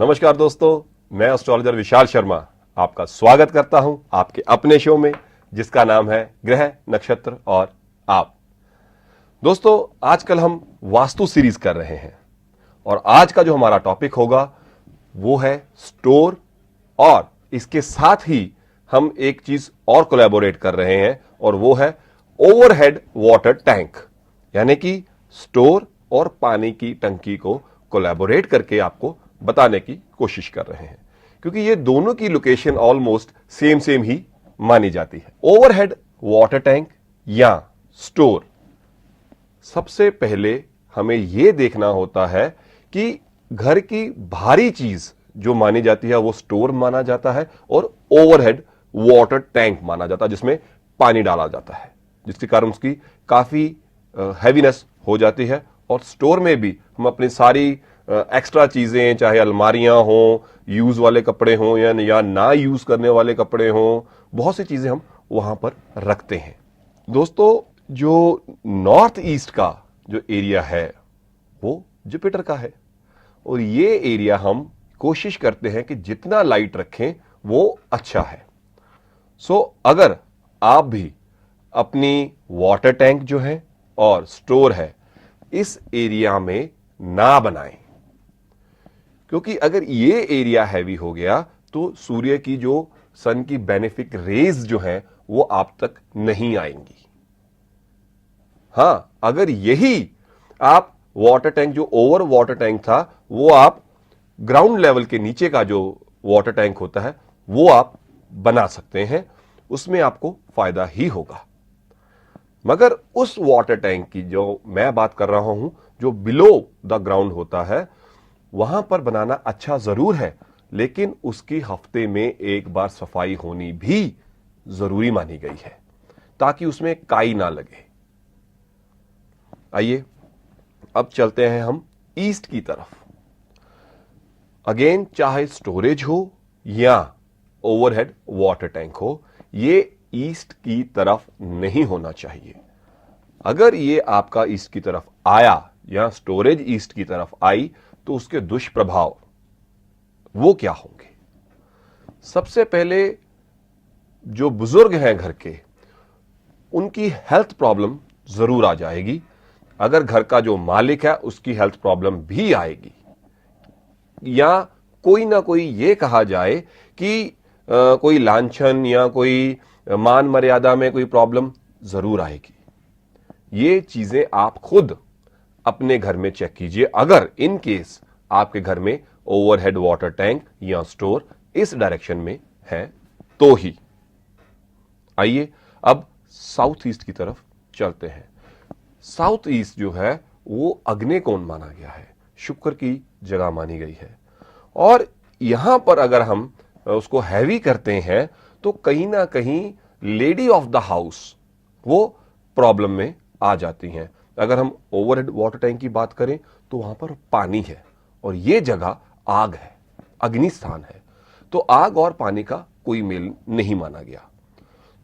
नमस्कार दोस्तों, मैं एस्ट्रोलॉजर विशाल शर्मा आपका स्वागत करता हूं आपके अपने शो में जिसका नाम है ग्रह नक्षत्र और आप। दोस्तों, आजकल हम वास्तु सीरीज कर रहे हैं और आज का जो हमारा टॉपिक होगा वो है स्टोर, और इसके साथ ही हम एक चीज और कोलैबोरेट कर रहे हैं और वो है ओवरहेड वाटर टैंक, यानी कि स्टोर और पानी की टंकी को कोलैबोरेट करके आपको बताने की कोशिश कर रहे हैं, क्योंकि ये दोनों की लोकेशन ऑलमोस्ट सेम ही मानी जाती है। ओवरहेड वाटर टैंक या स्टोर, सबसे पहले हमें यह देखना होता है कि घर की भारी चीज जो मानी जाती है वो स्टोर माना जाता है और ओवरहेड वाटर टैंक माना जाता है, जिसमें पानी डाला जाता है, जिसके कारण उसकी काफी हैवीनेस हो जाती है। और स्टोर में भी हम अपनी सारी एक्स्ट्रा चीजें, चाहे अलमारियां हों, यूज वाले कपड़े हों या ना यूज करने वाले कपड़े हों, बहुत सी चीजें हम वहां पर रखते हैं। दोस्तों, जो नॉर्थ ईस्ट का जो एरिया है वो जुपिटर का है और ये एरिया हम कोशिश करते हैं कि जितना लाइट रखें वो अच्छा है। अगर आप भी अपनी वाटर टैंक जो है और स्टोर है इस एरिया में ना बनाएं, क्योंकि अगर ये एरिया हैवी हो गया तो सूर्य की जो सन की बेनिफिक रेज जो है वो आप तक नहीं आएंगी। हां, अगर यही आप वाटर टैंक, जो ओवर वाटर टैंक था, वो आप ग्राउंड लेवल के नीचे का जो वाटर टैंक होता है वो आप बना सकते हैं, उसमें आपको फायदा ही होगा। मगर उस वाटर टैंक की जो मैं बात कर रहा हूं, जो बिलो द ग्राउंड होता है, वहां पर बनाना अच्छा जरूर है, लेकिन उसकी हफ्ते में एक बार सफाई होनी भी जरूरी मानी गई है ताकि उसमें काई ना लगे। आइए अब चलते हैं हम ईस्ट की तरफ। अगेन, चाहे स्टोरेज हो या ओवरहेड वाटर टैंक हो, ये ईस्ट की तरफ नहीं होना चाहिए। अगर ये आपका ईस्ट की तरफ आया या स्टोरेज ईस्ट की तरफ आई तो उसके दुष्प्रभाव वो क्या होंगे? सबसे पहले, जो बुजुर्ग हैं घर के, उनकी हेल्थ प्रॉब्लम जरूर आ जाएगी। अगर घर का जो मालिक है उसकी हेल्थ प्रॉब्लम भी आएगी, या कोई ना कोई ये कहा जाए कि कोई लांछन या कोई मान मर्यादा में कोई प्रॉब्लम जरूर आएगी। ये चीजें आप खुद अपने घर में चेक कीजिए, अगर इन केस आपके घर में ओवरहेड वाटर टैंक या स्टोर इस डायरेक्शन में है तो ही। आइए अब साउथ ईस्ट की तरफ चलते हैं। साउथ ईस्ट जो है वो अग्निकोण माना गया है, शुक्र की जगह मानी गई है, और यहां पर अगर हम उसको हैवी करते हैं तो कहीं ना कहीं लेडी ऑफ द हाउस वो प्रॉब्लम में आ जाती हैं। अगर हम ओवरहेड वाटर टैंक की बात करें तो वहां पर पानी है और ये जगह आग है, अग्नि स्थान है, तो आग और पानी का कोई मेल नहीं माना गया।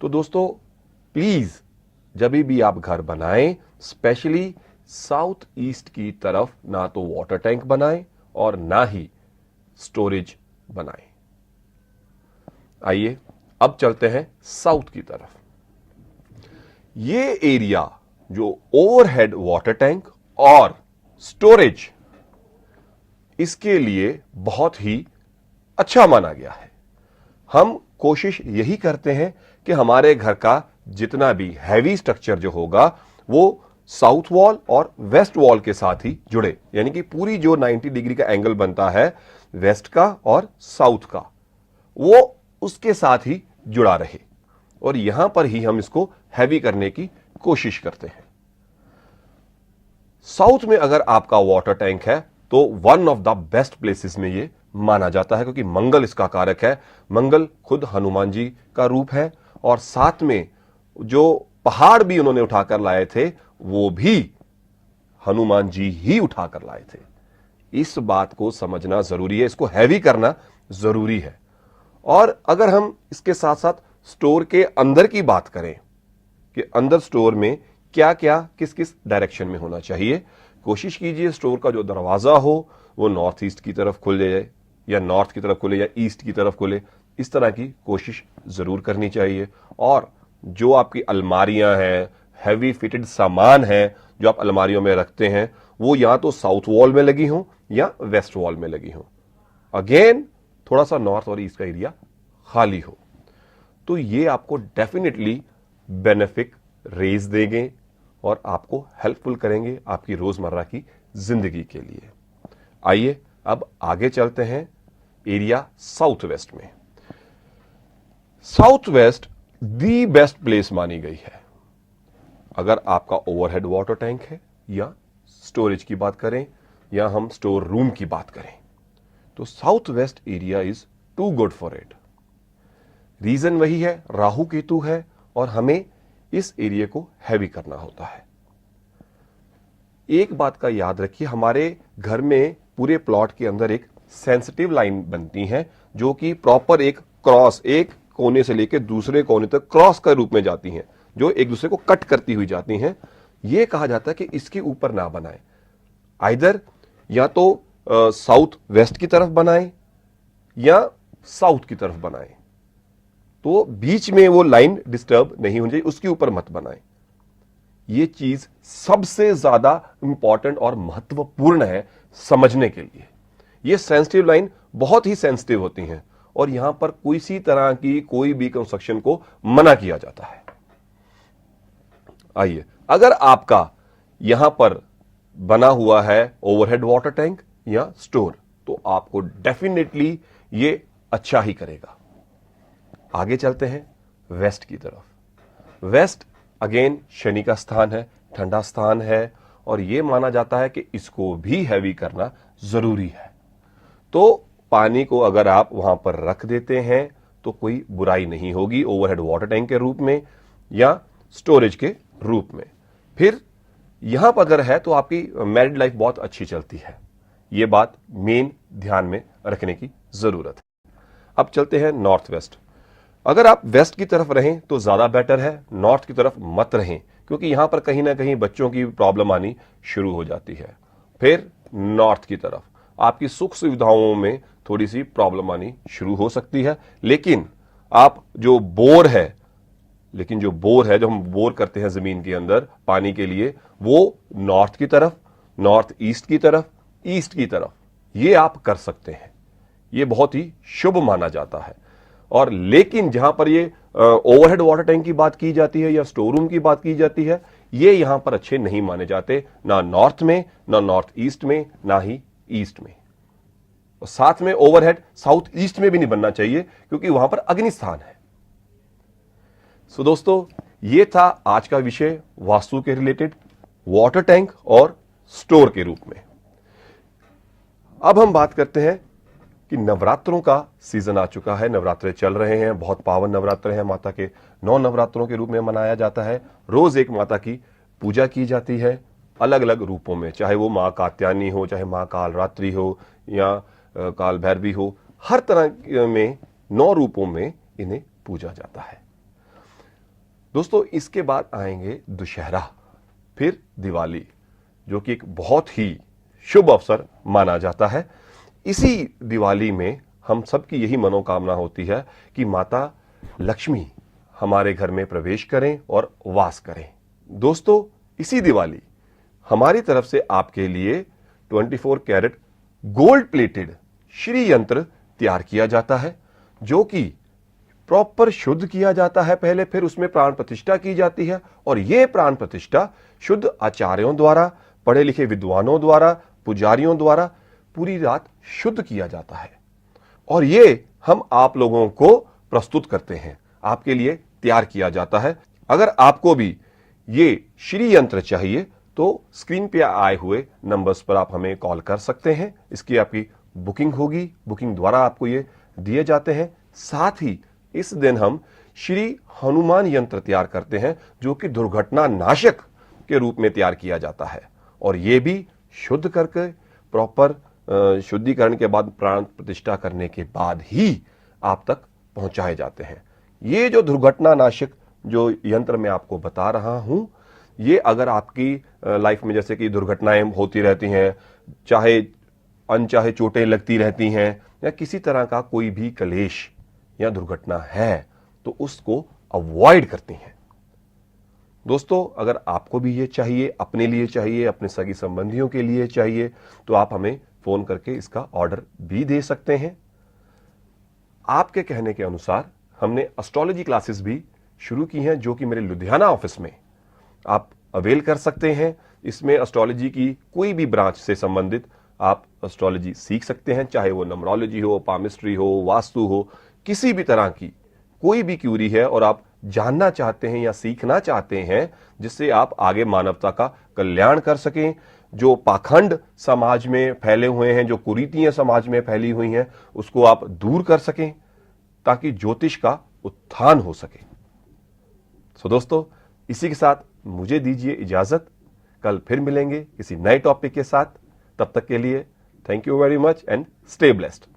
तो दोस्तों, प्लीज जब भी आप घर बनाएं, स्पेशली साउथ ईस्ट की तरफ ना तो वाटर टैंक बनाएं और ना ही स्टोरेज बनाएं। आइए अब चलते हैं साउथ की तरफ। ये एरिया जो ओवरहेड वाटर टैंक और स्टोरेज, इसके लिए बहुत ही अच्छा माना गया है। हम कोशिश यही करते हैं कि हमारे घर का जितना भी हैवी स्ट्रक्चर जो होगा वो साउथ वॉल और वेस्ट वॉल के साथ ही जुड़े, यानी कि पूरी जो 90 डिग्री का एंगल बनता है वेस्ट का और साउथ का, वो उसके साथ ही जुड़ा रहे, और यहां पर ही हम इसको हैवी करने की कोशिश करते हैं। साउथ में अगर आपका वाटर टैंक है तो one of the best places में ये माना जाता है, क्योंकि मंगल इसका कारक है। मंगल खुद हनुमान जी का रूप है, और साथ में जो पहाड़ भी उन्होंने उठाकर लाए थे वो भी हनुमान जी ही उठाकर लाए थे। इस बात को समझना जरूरी है, इसको हैवी करना जरूरी है। और अगर हम इसके साथ साथ स्टोर के अंदर की बात करें कि अंदर स्टोर में क्या क्या किस किस डायरेक्शन में होना चाहिए, कोशिश कीजिए स्टोर का जो दरवाजा हो वो नॉर्थ ईस्ट की तरफ खुल जाए, या नॉर्थ की तरफ खुले या ईस्ट की तरफ खुले, इस तरह की कोशिश जरूर करनी चाहिए। और जो आपकी अलमारियां हैं, हैवी फिटेड सामान है जो आप अलमारियों में रखते हैं, वो या तो साउथ वॉल में लगी हो या वेस्ट वॉल में लगी हो। अगेन थोड़ा सा नॉर्थ और ईस्ट का एरिया खाली हो, तो ये आपको डेफिनेटली बेनिफिट रेज देंगे और आपको हेल्पफुल करेंगे आपकी रोजमर्रा की जिंदगी के लिए। आइए अब आगे चलते हैं एरिया साउथ वेस्ट में। South west the best place मानी गई है अगर आपका ओवरहेड वाटर टैंक है या स्टोरेज की बात करें या हम स्टोर रूम की बात करें, तो south west area is too good for it. Reason वही है, राहु केतु है और हमें इस एरिया को हैवी करना होता है। एक बात का याद रखिए, हमारे घर में पूरे प्लॉट के अंदर एक सेंसिटिव लाइन बनती है जो कि प्रॉपर एक क्रॉस, एक कोने से लेकर दूसरे कोने तक क्रॉस का रूप में जाती हैं, जो एक दूसरे को कट करती हुई जाती हैं। यह कहा जाता है कि इसके ऊपर ना बनाएं, आइदर या तो साउथ वेस्ट की तरफ बनाएं या साउथ की तरफ बनाएं, तो बीच में वो लाइन डिस्टर्ब नहीं होनी चाहिए, उसके ऊपर मत बनाएं। ये चीज सबसे ज्यादा इंपॉर्टेंट और महत्वपूर्ण है समझने के लिए। ये सेंसिटिव लाइन बहुत ही सेंसिटिव होती हैं और यहां पर कोई सी तरह की कोई भी कंस्ट्रक्शन को मना किया जाता है। आइए, अगर आपका यहां पर बना हुआ है ओवरहेड वाटर टैंक या स्टोर, तो आपको डेफिनेटली ये अच्छा ही करेगा। आगे चलते हैं वेस्ट की तरफ। वेस्ट अगेन शनि का स्थान है, ठंडा स्थान है और यह माना जाता है कि इसको भी हैवी करना जरूरी है। तो पानी को अगर आप वहां पर रख देते हैं तो कोई बुराई नहीं होगी ओवरहेड वाटर टैंक के रूप में या स्टोरेज के रूप में। फिर यहां पर अगर है तो आपकी मैरिड लाइफ बहुत अच्छी चलती है। यह बात मेन ध्यान में रखने की जरूरत है। अब चलते हैं नॉर्थ वेस्ट। अगर आप वेस्ट की तरफ रहें तो ज्यादा बेटर है, नॉर्थ की तरफ मत रहें, क्योंकि यहां पर कहीं ना कहीं बच्चों की प्रॉब्लम आनी शुरू हो जाती है। फिर नॉर्थ की तरफ आपकी सुख सुविधाओं में थोड़ी सी प्रॉब्लम आनी शुरू हो सकती है, लेकिन आप जो बोर है जो हम बोर करते हैं जमीन के अंदर पानी के लिए, वो नॉर्थ की तरफ, नॉर्थ ईस्ट की तरफ, ईस्ट की तरफ ये आप कर सकते हैं। ये बहुत ही शुभ माना जाता है। और लेकिन जहां पर ये ओवरहेड वाटर टैंक की बात की जाती है या स्टोर रूम की बात की जाती है, ये यहां पर अच्छे नहीं माने जाते, ना नॉर्थ में, ना नॉर्थ ईस्ट में, ना ही ईस्ट में। और साथ में ओवरहेड साउथ ईस्ट में भी नहीं बनना चाहिए क्योंकि वहां पर अग्नि स्थान है। सो दोस्तों, ये था आज का विषय वास्तु के रिलेटेड, वाटर टैंक और स्टोर के रूप में। अब हम बात करते हैं कि नवरात्रों का सीजन आ चुका है, नवरात्रे चल रहे हैं, बहुत पावन नवरात्र हैं, माता के 9 नवरात्रों के रूप में मनाया जाता है। रोज एक माता की पूजा की जाती है अलग अलग रूपों में, चाहे वो मां कात्यायनी हो, चाहे मां कालरात्रि हो या काल भैरवी हो, हर तरह में 9 रूपों में इन्हें पूजा जाता है। दोस्तों, इसके बाद आएंगे दशहरा, फिर दिवाली, जो कि एक बहुत ही शुभ अवसर माना जाता है। इसी दिवाली में हम सबकी यही मनोकामना होती है कि माता लक्ष्मी हमारे घर में प्रवेश करें और वास करें। दोस्तों, इसी दिवाली हमारी तरफ से आपके लिए 24 कैरेट गोल्ड प्लेटेड श्री यंत्र तैयार किया जाता है, जो कि प्रॉपर शुद्ध किया जाता है पहले, फिर उसमें प्राण प्रतिष्ठा की जाती है और यह प्राण प्रतिष्ठा शुद्ध आचार्यों द्वारा, पढ़े लिखे विद्वानों द्वारा, पुजारियों द्वारा पूरी रात शुद्ध किया जाता है और ये हम आप लोगों को प्रस्तुत करते हैं, आपके लिए तैयार किया जाता है। अगर आपको भी ये श्री यंत्र चाहिए तो स्क्रीन पे आए हुए नंबर्स पर आप हमें कॉल कर सकते हैं। इसकी आपकी बुकिंग होगी, बुकिंग द्वारा आपको ये दिए जाते हैं। साथ ही इस दिन हम श्री हनुमान यंत्र तैयार करते हैं, जो कि दुर्घटना नाशक के रूप में तैयार किया जाता है और यह भी शुद्ध करके प्रॉपर शुद्धिकरण के बाद प्राण प्रतिष्ठा करने के बाद ही आप तक पहुंचाए जाते हैं। ये जो दुर्घटना नाशक जो यंत्र मैं आपको बता रहा हूं, ये अगर आपकी लाइफ में जैसे कि दुर्घटनाएं होती रहती हैं, चाहे अनचाहे चोटें लगती रहती हैं या किसी तरह का कोई भी कलेश या दुर्घटना है तो उसको अवॉइड करती हैं। दोस्तों, अगर आपको भी ये चाहिए, अपने लिए चाहिए, अपने सगी संबंधियों के लिए चाहिए, तो आप हमें फोन करके इसका ऑर्डर भी दे सकते हैं। आपके कहने के अनुसार हमने एस्ट्रोलॉजी क्लासेस भी शुरू की हैं, जो कि मेरे लुधियाना ऑफिस में आप अवेल कर सकते हैं। इसमें एस्ट्रोलॉजी की कोई भी ब्रांच से संबंधित आप एस्ट्रोलॉजी सीख सकते हैं, चाहे वो न्यूमरोलॉजी हो, पामिस्ट्री हो, वास्तु हो, किसी भी तरह की कोई भी क्यूरी है और आप जानना चाहते हैं या सीखना चाहते हैं जिससे आप आगे मानवता का कल्याण कर सकें, जो पाखंड समाज में फैले हुए हैं, जो कुरीतियां समाज में फैली हुई हैं, उसको आप दूर कर सकें ताकि ज्योतिष का उत्थान हो सके। सो दोस्तों, इसी के साथ मुझे दीजिए इजाजत। कल फिर मिलेंगे किसी नए टॉपिक के साथ। तब तक के लिए thank you very much and stay blessed.